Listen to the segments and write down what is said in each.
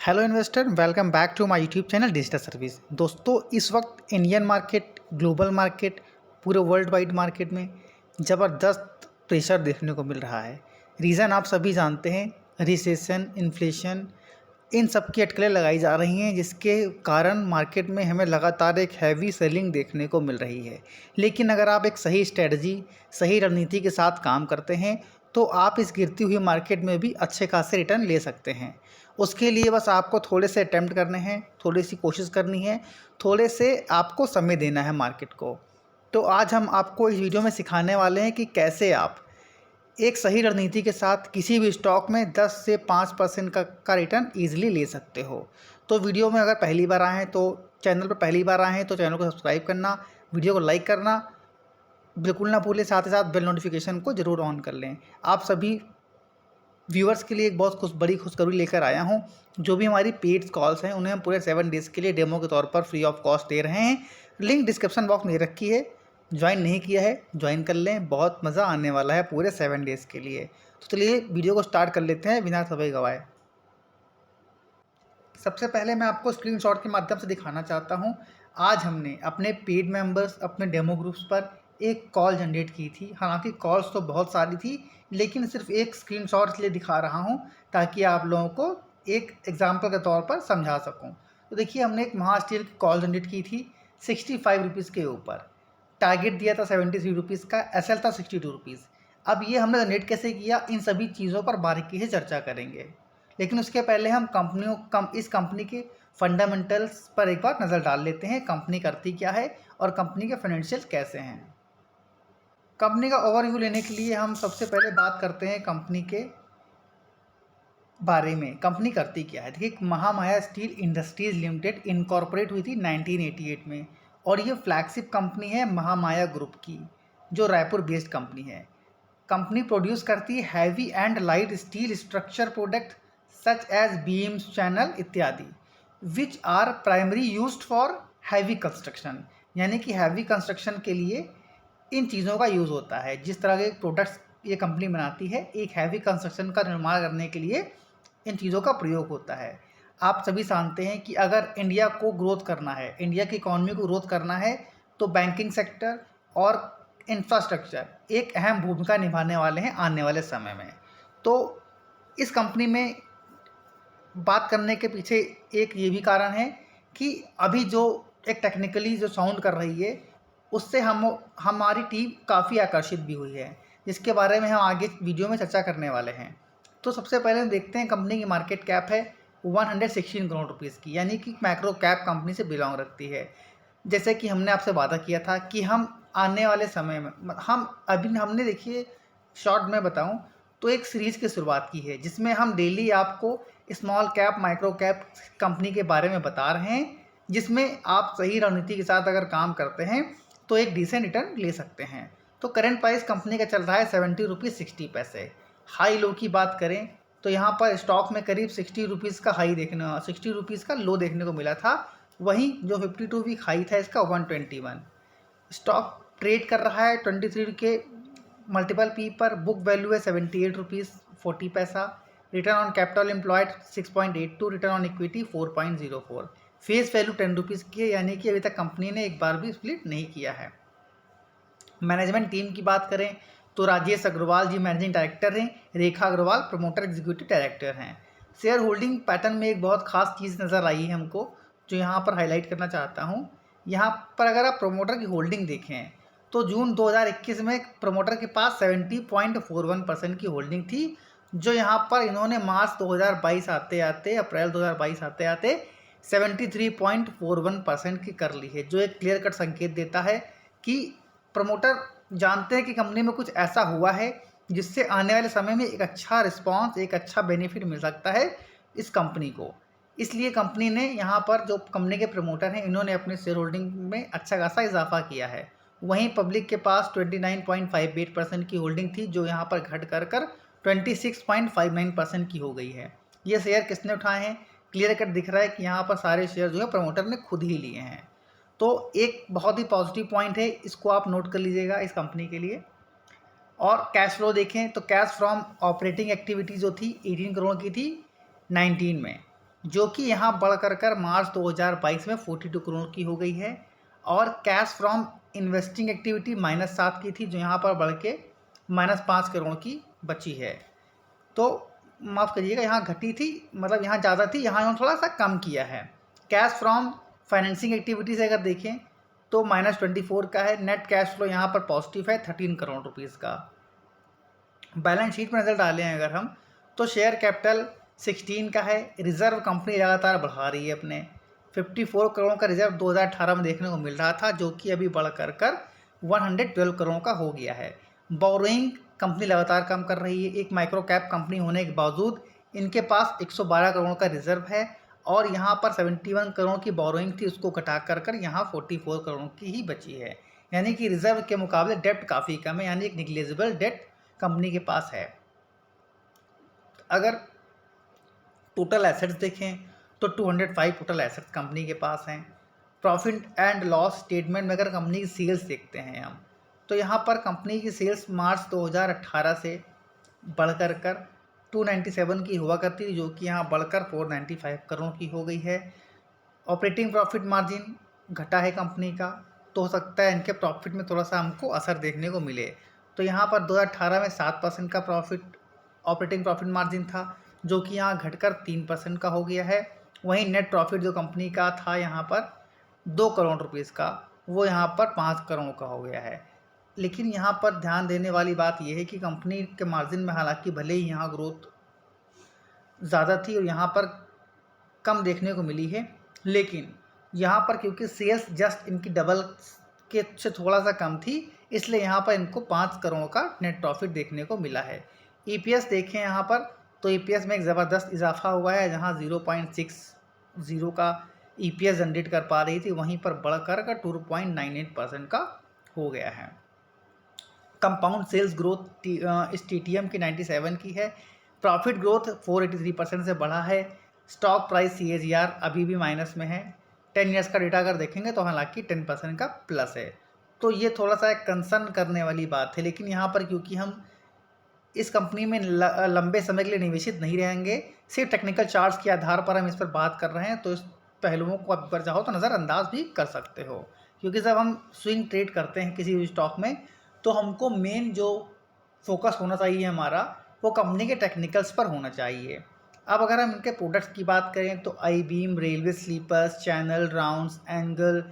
Hello investor, welcome back to my YouTube channel digital service. दोस्तों, इस वक्त Indian market, global market, पूरे world wide market में ज़बरदस्त प्रेशर देखने को मिल रहा है। रीज़न आप सभी जानते हैं, रिसेशन, इन्फ्लेशन, इन सब की अटकलें लगाई जा रही हैं, जिसके कारण मार्केट में हमें लगातार एक हैवी सेलिंग देखने को मिल रही है। लेकिन अगर आप एक सही स्ट्रेटजी, सही रणनीति के साथ काम करते हैं तो आप इस गिरती हुई मार्केट में भी अच्छे खासे रिटर्न ले सकते हैं। उसके लिए बस आपको थोड़े से अटैम्प्ट करने हैं, थोड़ी सी कोशिश करनी है, थोड़े से आपको समय देना है मार्केट को। तो आज हम आपको इस वीडियो में सिखाने वाले हैं कि कैसे आप एक सही रणनीति के साथ किसी भी स्टॉक में 10 से 5% का रिटर्न ईजिली ले सकते हो। तो वीडियो में अगर पहली बार आए हैं तो चैनल पर पहली बार आए हैं तो चैनल को सब्सक्राइब करना, वीडियो को लाइक करना बिल्कुल ना भूलें, साथ ही साथ बेल नोटिफिकेशन को ज़रूर ऑन कर लें। आप सभी व्यूअर्स के लिए एक बहुत बड़ी खुशखबरी लेकर आया हूं। जो भी हमारी पेड कॉल्स हैं उन्हें हम पूरे 7 डेज़ के लिए डेमो के तौर पर फ्री ऑफ कॉस्ट दे रहे हैं। लिंक डिस्क्रिप्शन बॉक्स में दे रखी है, ज्वाइन नहीं किया है ज्वाइन कर लें, बहुत मज़ा आने वाला है पूरे 7 डेज़ के लिए। तो चलिए वीडियो को स्टार्ट कर लेते हैं बिना समय गवाए। सबसे पहले मैं आपको स्क्रीनशॉट के माध्यम से दिखाना चाहता हूं। आज हमने अपने पेड मेंबर्स, अपने डेमो ग्रुप्स पर एक कॉल जनरेट की थी। हालांकि कॉल्स तो बहुत सारी थी, लेकिन सिर्फ एक स्क्रीनशॉट इसलिए दिखा रहा हूं ताकि आप लोगों को एक एग्जाम्पल के तौर पर समझा सकूं। तो देखिए, हमने एक महास्टील की कॉल जनरेट की थी 65 रुपीज़ के ऊपर। टारगेट दिया था 73 रुपीज़ का, एसएल था 62 रुपीज़। अब ये हमने जनरेट कैसे किया, इन सभी चीज़ों पर बारीकी से चर्चा करेंगे। लेकिन उसके पहले हम इस कंपनी के फंडामेंटल्स पर एक बार नज़र डाल लेते हैं। कंपनी करती क्या है और कंपनी के फाइनेंशियल कैसे हैं। कंपनी का ओवरव्यू लेने के लिए हम सबसे पहले बात करते हैं कंपनी के बारे में। कंपनी करती क्या है, देखिए, Mahamaya steel industries limited incorporate हुई थी 1988 में, और ये फ्लैगशिप कंपनी है महामाया ग्रुप की, जो रायपुर बेस्ड कंपनी है। कंपनी प्रोड्यूस करती है heavy and light steel structure product such as beams, channel इत्यादि, which are primary used for heavy construction. यानी कि हैवी कंस्ट्रक्शन के लिए इन चीज़ों का यूज़ होता है। जिस तरह के प्रोडक्ट्स ये कंपनी बनाती है, एक हैवी कंस्ट्रक्शन का निर्माण करने के लिए इन चीज़ों का प्रयोग होता है। आप सभी जानते हैं कि अगर इंडिया को ग्रोथ करना है, इंडिया की इकॉनमी को ग्रोथ करना है, तो बैंकिंग सेक्टर और इंफ्रास्ट्रक्चर एक अहम भूमिका निभाने वाले हैं आने वाले समय में। तो इस कंपनी में बात करने के पीछे एक ये भी कारण है कि अभी जो एक टेक्निकली जो साउंड कर रही है, उससे हमारी टीम काफ़ी आकर्षित भी हुई है, जिसके बारे में हम आगे वीडियो में चर्चा करने वाले हैं। तो सबसे पहले हम देखते हैं, कंपनी की मार्केट कैप है 116 करोड़ रुपीज़ की, यानी कि मैक्रो कैप कंपनी से बिलोंग रखती है। जैसे कि हमने आपसे वादा किया था कि हम आने वाले समय में हमने देखिए, शॉर्ट में बताऊं तो एक सीरीज़ की शुरुआत की है, जिसमें हम डेली आपको small cap, micro cap company के बारे में बता रहे हैं, जिसमें आप सही रणनीति के साथ अगर काम करते हैं तो एक डिसेंट रिटर्न ले सकते हैं। तो करेंट प्राइस कंपनी का चल रहा है 70 रुपीज़ 60 पैसे। हाई लो की बात करें तो यहाँ पर स्टॉक में करीब 60 रुपीज़ का हाई 60 रुपीज़ का लो देखने को मिला था। वहीं जो 52 वीक हाई था इसका 121। स्टॉक ट्रेड कर रहा है 23 के मल्टीपल पी पर। बुक वैल्यू है 78 रुपीज़ 40 पैसा। Return on capital employed 6.82, return on equity 4.04। Face value 10 rupees की है, यानी कि अभी तक कंपनी ने एक बार भी स्प्लिट नहीं किया है। मैनेजमेंट टीम की बात करें तो राजेश अग्रवाल जी मैनेजिंग डायरेक्टर हैं, रेखा अग्रवाल प्रमोटर एग्जीक्यूटिव डायरेक्टर हैं। शेयर होल्डिंग पैटर्न में एक बहुत खास चीज़ नज़र आई है हमको, जो यहाँ पर हाईलाइट करना चाहता हूँ। यहाँ पर अगर आप प्रमोटर की होल्डिंग देखें तो जून 2021 में प्रमोटर के पास 70.41% की होल्डिंग थी, जो यहाँ पर इन्होंने मार्च 2022 आते आते, अप्रैल 2022 आते आते 73.41% की कर ली है, जो एक क्लियर कट संकेत देता है कि प्रमोटर जानते हैं कि कंपनी में कुछ ऐसा हुआ है जिससे आने वाले समय में एक अच्छा रिस्पांस, एक अच्छा बेनिफिट मिल सकता है इस कंपनी को। इसलिए कंपनी ने यहाँ पर, जो कंपनी के प्रमोटर हैं, इन्होंने अपने शेयर होल्डिंग में अच्छा खासा इजाफा किया है। वहीं पब्लिक के पास 29.58% की होल्डिंग थी, जो यहाँ पर घट कर 26.59% की हो गई है। ये शेयर किसने उठाए हैं, क्लियर कट दिख रहा है कि यहाँ पर सारे शेयर जो है प्रमोटर ने खुद ही लिए हैं। तो एक बहुत ही पॉजिटिव पॉइंट है, इसको आप नोट कर लीजिएगा इस कंपनी के लिए। और कैश फ्लो देखें तो कैश फ्रॉम ऑपरेटिंग एक्टिविटी जो थी 18 करोड़ की थी 19 में, जो कि यहाँ बढ़ कर मार्च 2022 में 42 करोड़ की हो गई है। और कैश फ्रॉम इन्वेस्टिंग एक्टिविटी -7 की थी, जो यहाँ पर बढ़ के -5 करोड़ की बची है। तो माफ़ करिएगा, यहाँ घटी थी, मतलब यहाँ ज़्यादा थी, यहाँ इन्होंने थोड़ा सा कम किया है। कैश फ्रॉम फाइनेंसिंग एक्टिविटी से अगर देखें तो -24 का है। नेट कैश फ्लो यहाँ पर पॉजिटिव है 13 करोड़ रुपीज़ का। बैलेंस शीट में नज़र डालें अगर हम, तो शेयर कैपिटल 16 का है। रिजर्व कंपनी लगातार बढ़ा रही है अपने 54 करोड़ का रिजर्व 2018 में देखने को मिल रहा था, जो कि अभी बढ़ कर 112 करोड़ का हो गया है। बोरोइंग कंपनी लगातार कम कर रही है। एक माइक्रो कैप कंपनी होने के बावजूद इनके पास 112 करोड़ का रिजर्व है, और यहाँ पर 71 करोड़ की बोरोइंग थी, उसको घटा कर यहाँ 44 करोड़ की ही बची है। यानी कि रिजर्व के मुकाबले डेप्ट काफ़ी कम है, यानी एक निग्लेजिबल डेट कंपनी के पास है। अगर टोटल एसेट्स देखें तो 205 टोटल एसेट्स कंपनी के पास हैं। प्रॉफिट एंड लॉस स्टेटमेंट में अगर कंपनी की सेल्स देखते हैं हम, तो यहाँ पर कंपनी की सेल्स मार्च 2018 से बढ़कर 297 की हुआ करती थी, जो कि यहाँ बढ़कर 495 करोड़ की हो गई है। ऑपरेटिंग प्रॉफिट मार्जिन घटा है कंपनी का, तो हो सकता है इनके प्रॉफिट में थोड़ा सा हमको असर देखने को मिले। तो यहाँ पर 2018 में 7% का ऑपरेटिंग प्रॉफिट मार्जिन था, जो कि यहाँ घटकर 3% का हो गया है। वहीं नेट प्रॉफिट जो कंपनी का था यहाँ पर 2 करोड़ रुपीज़ का, वो यहाँ पर 5 करोड़ का हो गया है। लेकिन यहाँ पर ध्यान देने वाली बात यह है कि कंपनी के मार्जिन में हालांकि भले ही यहाँ ग्रोथ ज़्यादा थी और यहाँ पर कम देखने को मिली है, लेकिन यहाँ पर क्योंकि सेल्स जस्ट इनकी डबल के से थोड़ा सा कम थी, इसलिए यहाँ पर इनको 5 करोड़ का नेट प्रॉफिट देखने को मिला है। ईपीएस देखें यहाँ पर, तो ईपीएस में एक ज़बरदस्त इजाफा हुआ है, जहाँ 0.60 का ईपीएस जनरेट कर पा रही थी, वहीं पर बढ़कर 2.98% का हो गया है। कंपाउंड सेल्स ग्रोथ इस टीटीएम की 97 की है। प्रॉफिट ग्रोथ 483% से बढ़ा है। स्टॉक प्राइस सीएजीआर अभी भी माइनस में है। 10 ईयर्स का डेटा अगर देखेंगे तो हालांकि 10% का प्लस है। तो ये थोड़ा सा एक कंसर्न करने वाली बात है, लेकिन यहाँ पर क्योंकि हम इस कंपनी में लंबे समय के लिए निवेशित नहीं रहेंगे, सिर्फ टेक्निकल चार्ट्स के आधार पर हम इस पर बात कर रहे हैं, तो इस पहलुओं को आप अगर चाहो तो नज़रअंदाज भी कर सकते हो। क्योंकि जब हम स्विंग ट्रेड करते हैं किसी भी स्टॉक में, तो हमको मेन जो फोकस होना चाहिए हमारा, वो कंपनी के टेक्निकल्स पर होना चाहिए। अब अगर हम इनके प्रोडक्ट्स की बात करें तो I beam, railway sleepers, channel, rounds, angle,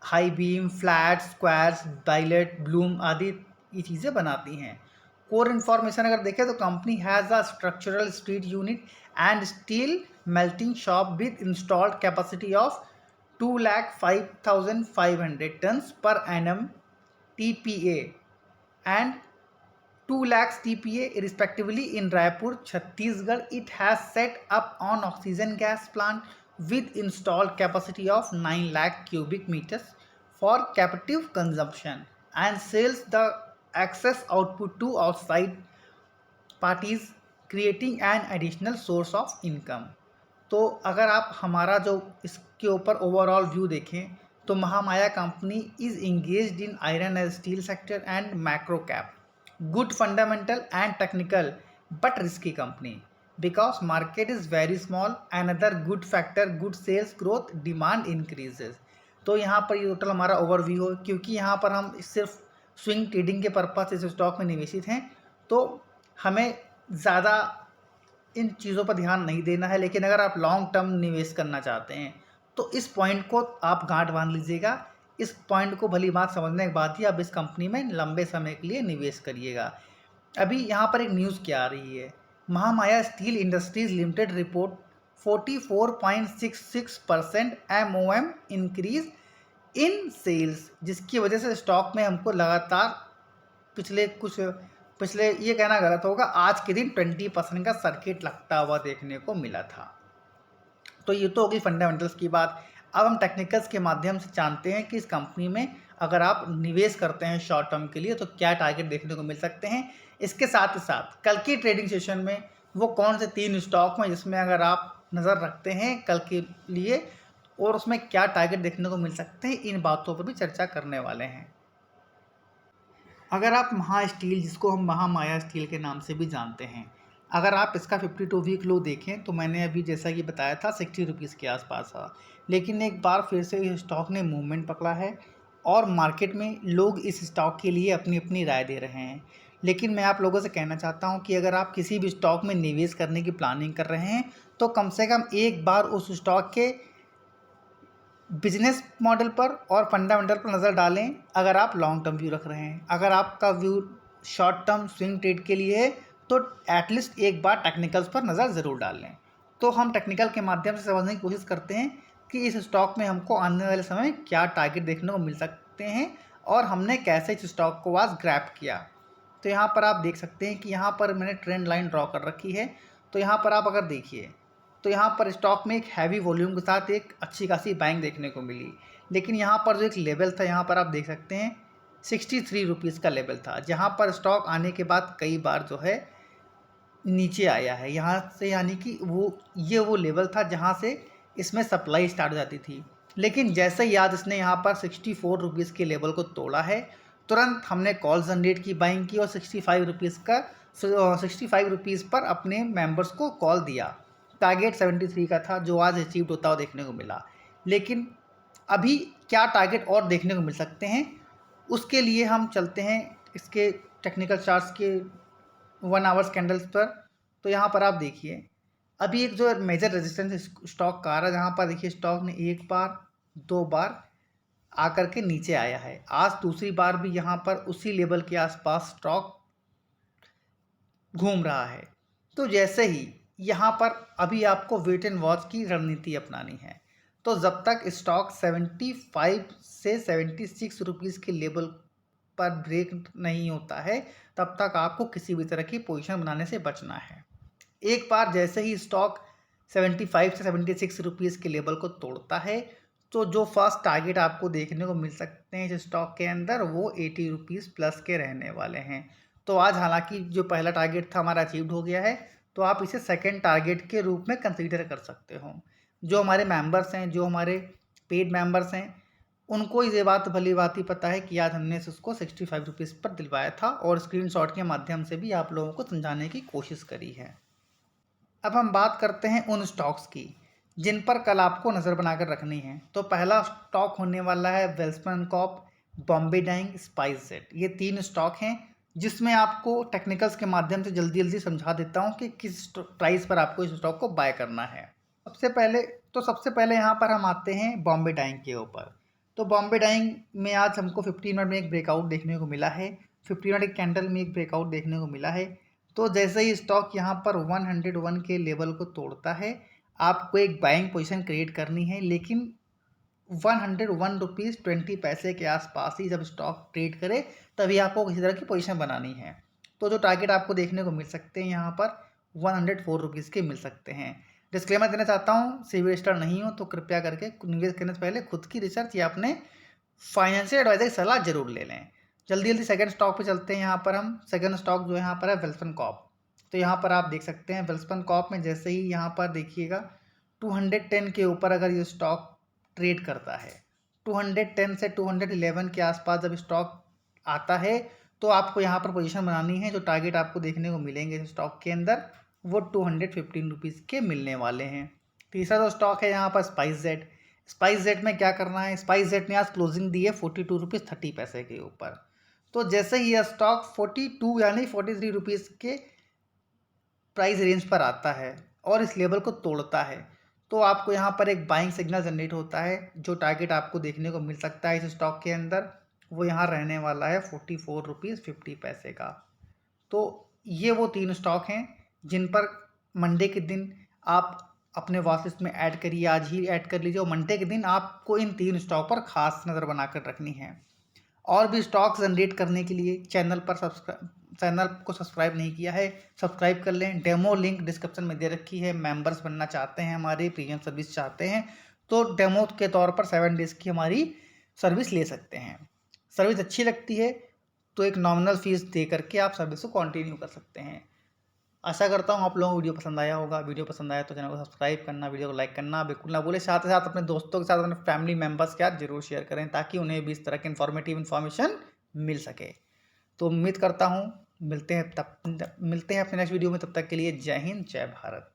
high beam, flat, squares, billet, bloom आदि ये चीज़ें बनाती हैं। कोर इन्फॉर्मेशन अगर देखें तो company has a structural steel unit and steel melting shop with installed capacity of 2,05,500 tons per annum TPA and 2 lakhs TPA respectively in Raipur, Chhattisgarh. It has set up on oxygen gas plant with installed capacity of 9 lakh cubic meters for captive consumption and sells the excess output to outside parties, creating an additional source of income. तो अगर आप हमारा जो इसके ऊपर overall view देखें तो Mahamaya company is engaged in iron and steel sector and macro cap, good fundamental and technical but risky company because market is very small. Another good factor, good sales growth, demand increases. तो यहाँ पर ये total हमारा overview हो, क्योंकि यहाँ पर हम सिर्फ स्विंग ट्रेडिंग के पर्पज से इस स्टॉक में निवेशित हैं, तो हमें ज़्यादा इन चीज़ों पर ध्यान नहीं देना है। लेकिन अगर आप लॉन्ग टर्म निवेश करना चाहते हैं तो इस पॉइंट को आप गांठ बांध लीजिएगा। इस पॉइंट को भली बात समझने के बाद ही आप इस कंपनी में लंबे समय के लिए निवेश करिएगा। अभी यहाँ पर एक न्यूज़ क्या आ रही है, Mahamaya steel industries limited report 44.66% MOM increase in sales, जिसकी वजह से स्टॉक में हमको लगातार पिछले ये कहना गलत होगा, आज के दिन 20% का सर्किट लगता हुआ देखने को मिला था। तो ये तो होगी फंडामेंटल्स की बात। अब हम टेक्निकल्स के माध्यम से जानते हैं कि इस कंपनी में अगर आप निवेश करते हैं शॉर्ट टर्म के लिए तो क्या टारगेट देखने को मिल सकते हैं। इसके साथ ही साथ कल की ट्रेडिंग सेशन में वो कौन से 3 स्टॉक हैं जिसमें अगर आप नज़र रखते हैं कल के लिए, और उसमें क्या टारगेट देखने को मिल सकते हैं, इन बातों पर भी चर्चा करने वाले हैं। अगर आप महा स्टील, जिसको हम महामाया स्टील के नाम से भी जानते हैं, अगर आप इसका 52 वीक लो देखें तो मैंने अभी जैसा कि बताया था 60 रुपीज़ के आसपास था, लेकिन एक बार फिर से इस स्टॉक ने मूवमेंट पकड़ा है और मार्केट में लोग इस स्टॉक के लिए अपनी अपनी राय दे रहे हैं। लेकिन मैं आप लोगों से कहना चाहता हूं कि अगर आप किसी भी स्टॉक में निवेश करने की प्लानिंग कर रहे हैं तो कम से कम एक बार उस स्टॉक के बिजनेस मॉडल पर और फंडामेंटल पर नज़र डालें। अगर आप लॉन्ग टर्म व्यू रख रहे हैं, अगर आपका view short term swing trade के लिए है तो एटलीस्ट एक बार टेक्निकल्स पर नज़र ज़रूर डाल लें। तो हम टेक्निकल के माध्यम से समझने की कोशिश करते हैं कि इस स्टॉक में हमको आने वाले समय में क्या टारगेट देखने को मिल सकते हैं और हमने कैसे इस स्टॉक को आज ग्रैब किया। तो यहाँ पर आप देख सकते हैं कि यहाँ पर मैंने ट्रेंड लाइन ड्रॉ कर रखी है। तो यहाँ पर आप अगर देखिए तो यहाँ पर स्टॉक में एक हैवी वॉल्यूम के साथ एक अच्छी खासी बाइंग देखने को मिली, लेकिन यहाँ पर जो एक लेवल था यहाँ पर आप देख सकते हैं 63 रुपीज़ का लेवल था, जहाँ पर स्टॉक आने के बाद कई बार जो है नीचे आया है यहाँ से, यानी कि वो लेवल था जहाँ से इसमें सप्लाई स्टार्ट हो जाती थी। लेकिन जैसे ही आज इसने यहाँ पर 64 रुपीज़ के लेवल को तोड़ा है, तुरंत हमने कॉल जनरेट की, बाइंग की और 65 रुपीज़ पर अपने मेंबर्स को कॉल दिया। टारगेट 73 का था जो आज अचीव होता हुआ देखने को मिला। लेकिन अभी क्या टारगेट और देखने को मिल सकते हैं, उसके लिए हम चलते हैं इसके टेक्निकल चार्ट्स के 1 आवर्स कैंडल्स पर। तो यहाँ पर आप देखिए अभी एक जो मेजर रेजिस्टेंस स्टॉक का आ रहा है, जहाँ पर देखिए स्टॉक ने एक बार 2 बार आकर के नीचे आया है। आज दूसरी बार भी यहाँ पर उसी लेवल के आसपास स्टॉक घूम रहा है। तो जैसे ही यहाँ पर अभी आपको वेट एंड वॉच की रणनीति अपनानी है। तो जब तक स्टॉक 75 से 76 रुपीज़ के लेवल पर ब्रेक नहीं होता है, तब तक आपको किसी भी तरह की पोजीशन बनाने से बचना है। एक बार जैसे ही स्टॉक 75 से 76 रुपीज़ के लेवल को तोड़ता है, तो जो फर्स्ट टारगेट आपको देखने को मिल सकते हैं इस स्टॉक के अंदर, वो 80 रुपीज़ प्लस के रहने वाले हैं। तो आज हालांकि जो पहला टारगेट था हमारा अचीव्ड हो गया है, तो आप इसे सेकंड टारगेट के रूप में कंसीडर कर सकते हो। जो हमारे मेंबर्स हैं, जो हमारे पेड मेंबर्स हैं, उनको ये बात भली बात ही पता है कि आज हमने उसको 65 रुपीज़ पर दिलवाया था और स्क्रीनशॉट के माध्यम से भी आप लोगों को समझाने की कोशिश करी है। अब हम बात करते हैं उन स्टॉक्स की जिन पर कल आपको नज़र बनाकर रखनी है। तो पहला स्टॉक होने वाला है वेल्सपन कॉर्प, बॉम्बे डाइंग, स्पाइसजेट। ये 3 स्टॉक हैं जिसमें आपको टेक्निकल्स के माध्यम से जल्दी जल्दी समझा देता हूँ कि किस प्राइस पर आपको इस स्टॉक को बाय करना है। सबसे पहले यहाँ पर हम आते हैं बॉम्बे डाइंग के ऊपर। तो बॉम्बे डाइंग में आज हमको 15 मिनट में एक ब्रेकआउट देखने को मिला है, 15 मिनट कैंडल में एक ब्रेकआउट देखने को मिला है। तो जैसे ही स्टॉक यहाँ पर 101 के लेवल को तोड़ता है, आपको एक बाइंग पोजीशन क्रिएट करनी है, लेकिन 101 रुपीज़ 20 पैसे के आसपास ही जब स्टॉक ट्रेड करे तभी आपको किसी तरह की पोजीशन बनानी है। तो जो टारगेट आपको देखने को मिल सकते हैं यहाँ पर 104 रुपीज़ के मिल सकते हैं। डिस्क्लेमर देना चाहता हूँ, सिविल स्टार नहीं हो तो कृपया करके निवेश करने से पहले खुद की रिसर्च या अपने फाइनेंशियल एडवाइजर की सलाह जरूर ले लें। जल्दी जल्दी सेकंड स्टॉक पे चलते हैं। यहाँ पर हम सेकंड स्टॉक जो यहाँ पर है वेल्सपन कॉर्प। तो यहाँ पर आप देख सकते हैं वेल्सपन कॉर्प में जैसे ही यहाँ पर देखिएगा 210 के ऊपर अगर ये स्टॉक ट्रेड करता है, 210 से 211 के आसपास जब स्टॉक आता है, तो आपको यहाँ पर पोजीशन बनानी है। जो टारगेट आपको देखने को मिलेंगे इस स्टॉक के अंदर वो 215 रुपीज़ के मिलने वाले हैं। तीसरा जो स्टॉक है यहाँ पर स्पाइसजेट। स्पाइसजेट में क्या करना है, स्पाइसजेट ने आज क्लोजिंग दी है 42 रुपीज़ 30 पैसे के ऊपर। तो जैसे ही यह स्टॉक 42 यानी 43 रुपीज़ के प्राइस रेंज पर आता है और इस लेवल को तोड़ता है, तो आपको यहाँ पर एक बाइंग सिग्नल जनरेट होता है। जो टारगेट आपको देखने को मिल सकता है इस स्टॉक के अंदर वो यहाँ रहने वाला है 44 रुपीज़ 50 पैसे का। तो ये वो 3 स्टॉक हैं जिन पर मंडे के दिन आप अपने वॉच लिस्ट में ऐड करिए, आज ही ऐड कर लीजिए और मंडे के दिन आपको इन 3 स्टॉक पर खास नज़र बनाकर रखनी है। और भी स्टॉक जनरेट करने के लिए चैनल को सब्सक्राइब नहीं किया है, सब्सक्राइब कर लें। डेमो लिंक डिस्क्रिप्शन में दे रखी है। मेंबर्स बनना चाहते हैं, हमारी प्रीमियम सर्विस चाहते हैं, तो डेमो के तौर पर 7 डेज़ की हमारी सर्विस ले सकते हैं। सर्विस अच्छी लगती है तो एक नॉमिनल फीस दे करके आप सर्विस को कंटिन्यू कर सकते हैं। आशा करता हूँ आप लोगों को वीडियो पसंद आया होगा। वीडियो पसंद आया तो चैनल को सब्सक्राइब करना, वीडियो को लाइक करना बिल्कुल ना भूलें। साथ ही साथ अपने दोस्तों के साथ, अपने फैमिली मेम्बर्स के साथ जरूर शेयर करें ताकि उन्हें भी इस तरह की इन्फॉर्मेटिव इन्फॉर्मेशन मिल सके। तो उम्मीद करता हूँ मिलते हैं अपने नेक्स्ट वीडियो में, तब तक के लिए जय हिंद, जय भारत।